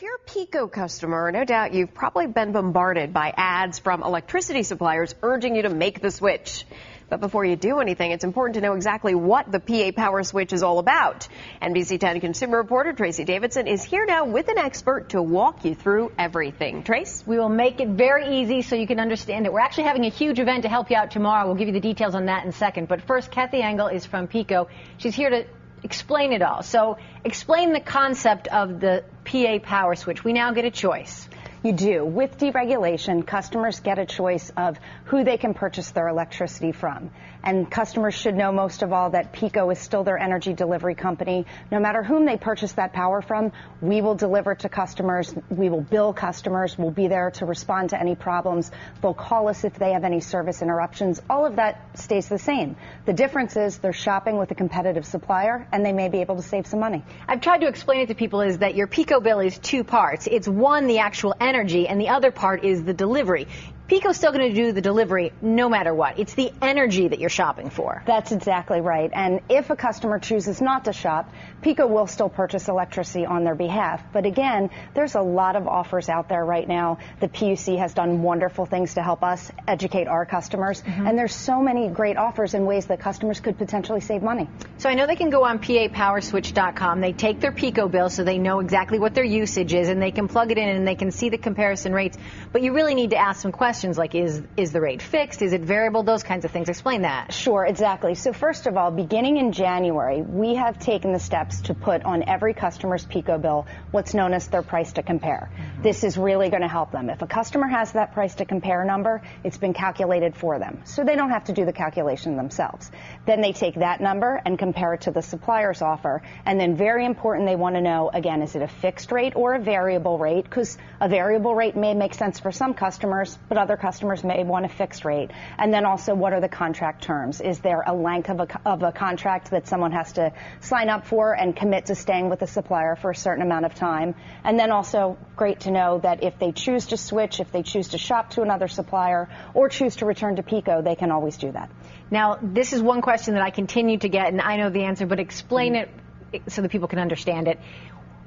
you're a PECO customer, no doubt you've probably been bombarded by ads from electricity suppliers urging you to make the switch. But before you do anything, it's important to know exactly what the PA Power Switch is all about. NBC 10 consumer reporter Tracy Davidson is here now with an expert to walk you through everything. Trace? We will make it very easy so you can understand it. We're actually having a huge event to help you out tomorrow. We'll give you the details on that in a second. But first, Kathy Engel is from PECO. She's here to explain it all. So explain the concept of the PA Power Switch. We now get a choice. You do. With deregulation, customers get a choice of who they can purchase their electricity from. And customers should know most of all that PECO is still their energy delivery company. No matter whom they purchase that power from, we will deliver to customers. We will bill customers. We'll be there to respond to any problems. They'll call us if they have any service interruptions. All of that stays the same. The difference is they're shopping with a competitive supplier, and they may be able to save some money. I've tried to explain it to people is that your PECO bill is two parts. It's one, the actual energy, and the other part is the delivery. PECO's still going to do the delivery no matter what. It's the energy that you're shopping for. That's exactly right. And if a customer chooses not to shop, PECO will still purchase electricity on their behalf. But again, there's a lot of offers out there right now. The PUC has done wonderful things to help us educate our customers. And there's so many great offers in ways that customers could potentially save money. So I know they can go on PAPowerswitch.com. They take their PECO bill so they know exactly what their usage is, and they can plug it in and they can see the comparison rates. But you really need to ask some questions like, is the rate fixed? Is it variable? Those kinds of things. Explain that. Sure, exactly. So first of all, beginning in January, we have taken the steps to put on every customer's PECO bill what's known as their price to compare. This is really going to help them. If a customer has that price to compare number, it's been calculated for them. So they don't have to do the calculation themselves. Then they take that number and compare it to the supplier's offer. And then very important, they want to know, again, is it a fixed rate or a variable rate? Because a variable rate may make sense for some customers, but other customers may want a fixed rate. And then also, what are the contract terms? Is there a length of a contract that someone has to sign up for and commit to staying with the supplier for a certain amount of time? And then also, great to know that if they choose to switch, if they choose to shop to another supplier or choose to return to PECO, they can always do that. Now, this is one question that I continue to get, and I know the answer, but explain it so that people can understand it.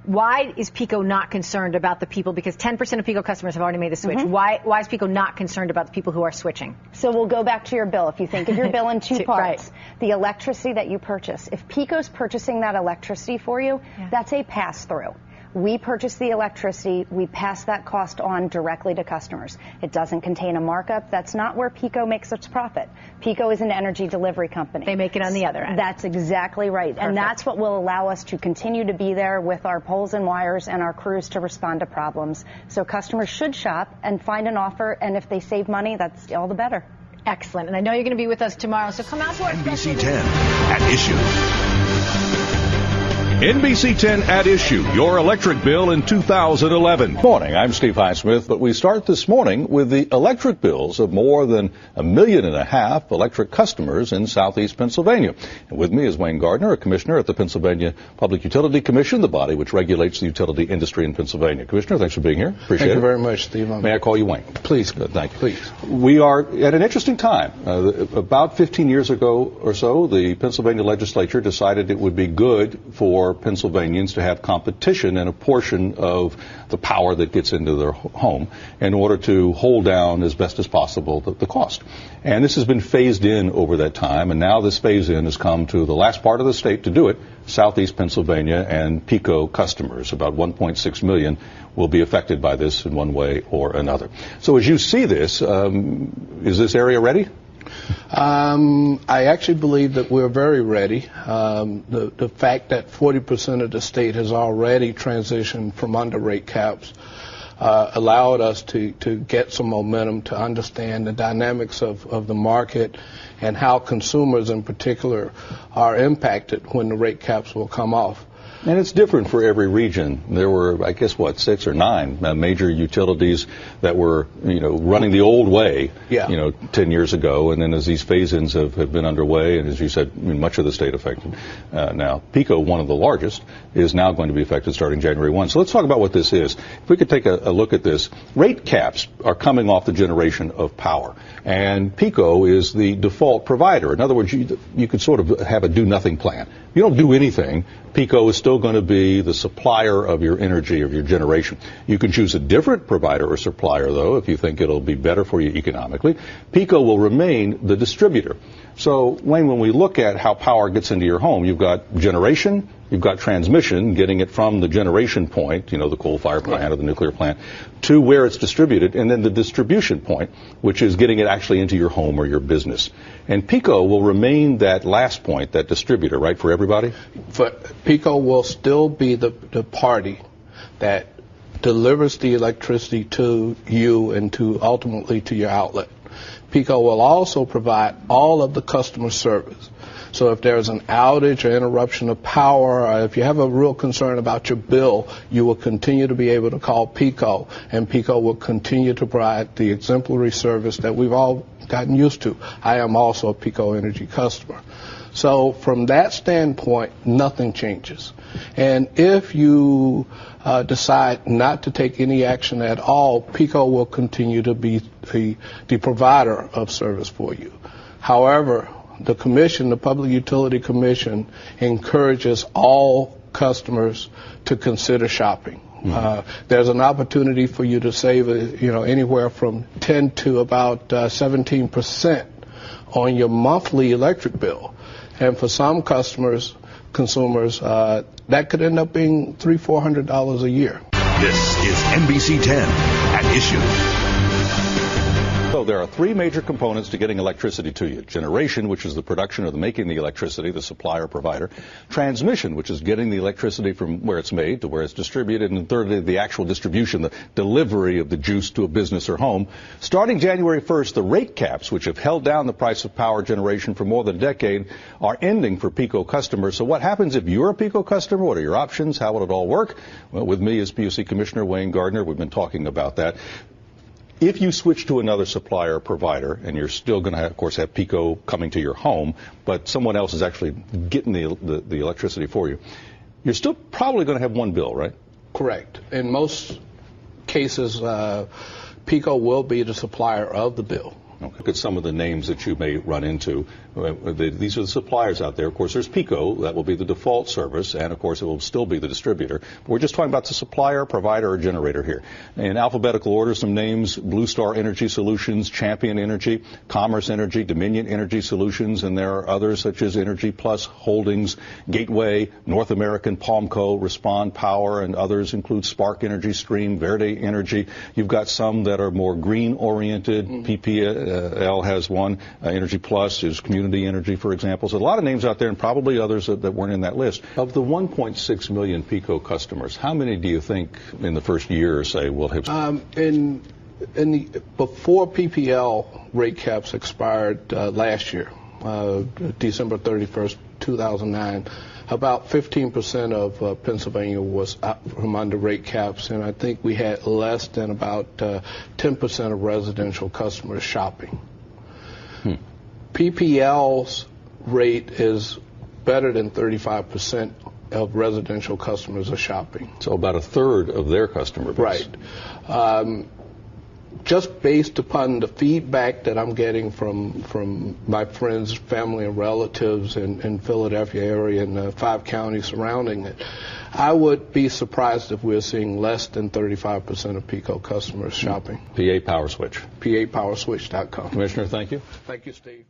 Why is PECO not concerned about the people? Because 10% of PECO customers have already made the switch. Why is PECO not concerned about the people who are switching? So we'll go back to your bill. If you think of your bill in two parts, right. The electricity that you purchase. If PECO's purchasing that electricity for you, that's a pass-through. We purchase the electricity, we pass that cost on directly to customers. It doesn't contain a markup. That's not where PECO makes its profit. PECO is an energy delivery company. They make it on the other end. That's exactly right. Perfect. And that's what will allow us to continue to be there with our poles and wires and our crews to respond to problems. So customers should shop and find an offer, and if they save money, that's all the better. Excellent. And I know you're going to be with us tomorrow, so come out to our NBC 10 at issue. NBC 10 at issue, your electric bill in 2011. Morning, I'm Steve Highsmith, but we start this morning with the electric bills of more than 1.5 million electric customers in southeast Pennsylvania. And with me is Wayne Gardner, a commissioner at the Pennsylvania Public Utility Commission, the body which regulates the utility industry in Pennsylvania. Commissioner, thanks for being here. Appreciate it. Thank you very much, Steve. May I call you Wayne? Please. Good, thank you. Please. We are at an interesting time. About 15 years ago or so, the Pennsylvania legislature decided it would be good for Pennsylvanians to have competition in a portion of the power that gets into their home in order to hold down as best as possible the cost. And this has been phased in over that time, and now this phase-in has come to the last part of the state to do it, southeast Pennsylvania and PECO customers. About 1.6 million will be affected by this in one way or another. So as you see this, is this area ready? I actually believe that we're very ready. The fact that 40% of the state has already transitioned from under rate caps allowed us to get some momentum to understand the dynamics of the market and how consumers in particular are impacted when the rate caps will come off. And it's different for every region. There were, I guess, 6 or 9 major utilities that were, running the old way, 10 years ago. And then as these phase-ins have been underway, and as you said, much of the state affected now. PECO, one of the largest, is now going to be affected starting January 1. So let's talk about what this is. If we could take a look at this. Rate caps are coming off the generation of power. And PECO is the default provider. In other words, you could sort of have a do-nothing plan. you don't do anything, PECO is still going to be the supplier of your energy, of your generation. You can choose a different provider or supplier, though, if you think it'll be better for you economically. PECO will remain the distributor. So, Wayne, when we look at how power gets into your home, you've got generation, you've got transmission, getting it from the generation point, the coal-fired plant or the nuclear plant, to where it's distributed, and then the distribution point, which is getting it actually into your home or your business. And PECO will remain that last point, that distributor, right, for everybody? PECO will still be the party that delivers the electricity to you and ultimately to your outlet. PECO will also provide all of the customer service. So if there's an outage or interruption of power, or if you have a real concern about your bill, you will continue to be able to call PECO, and PECO will continue to provide the exemplary service that we've all gotten used to. I am also a PECO Energy customer. So from that standpoint, nothing changes. And if you decide not to take any action at all, PECO will continue to be the provider of service for you. However, the Commission, the Public Utility Commission, encourages all customers to consider shopping. There's an opportunity for you to save, anywhere from 10 to about 17% on your monthly electric bill. And for some consumers, that could end up being $300-400 a year. This is NBC 10 at Issue. So there are three major components to getting electricity to you. Generation, which is the production or the making the electricity, the supplier provider. Transmission, which is getting the electricity from where it's made to where it's distributed. And thirdly, the actual distribution, the delivery of the juice to a business or home. Starting January 1st, the rate caps, which have held down the price of power generation for more than a decade, are ending for PECO customers. So what happens if you're a PECO customer? What are your options? How will it all work? Well, with me is PUC Commissioner Wayne Gardner. We've been talking about that. If you switch to another supplier or provider, and you're still going to, of course, have PECO coming to your home, but someone else is actually getting the electricity for you, you're still probably going to have one bill, right? Correct. In most cases, PECO will be the supplier of the bill. Okay. Look at some of the names that you may run into. These are the suppliers out there. Of course, there's PECO. That will be the default service, and of course, it will still be the distributor. But we're just talking about the supplier, provider, or generator here. In alphabetical order, some names: Blue Star Energy Solutions, Champion Energy, Commerce Energy, Dominion Energy Solutions, and there are others such as Energy Plus Holdings, Gateway, North American, Palmco, Respond Power, and others include Spark Energy, Stream, Verde Energy. You've got some that are more green-oriented. PPL has one. Energy Plus is Community Energy, for example. So a lot of names out there, and probably others that weren't in that list. Of the 1.6 million PECO customers, how many do you think in the first year or say will have? Before PPL rate caps expired last year, December 31st, 2009, about 15% of Pennsylvania was out from under rate caps, and I think we had less than about 10% of residential customers shopping. PPL's rate is better than 35% of residential customers are shopping. So about a third of their customer base. Right. Just based upon the feedback that I'm getting from my friends, family, and relatives in Philadelphia area and the 5 counties surrounding it, I would be surprised if we're seeing less than 35% of PECO customers shopping. PA Power Switch. PAPowerswitch.com. Commissioner, thank you. Thank you, Steve.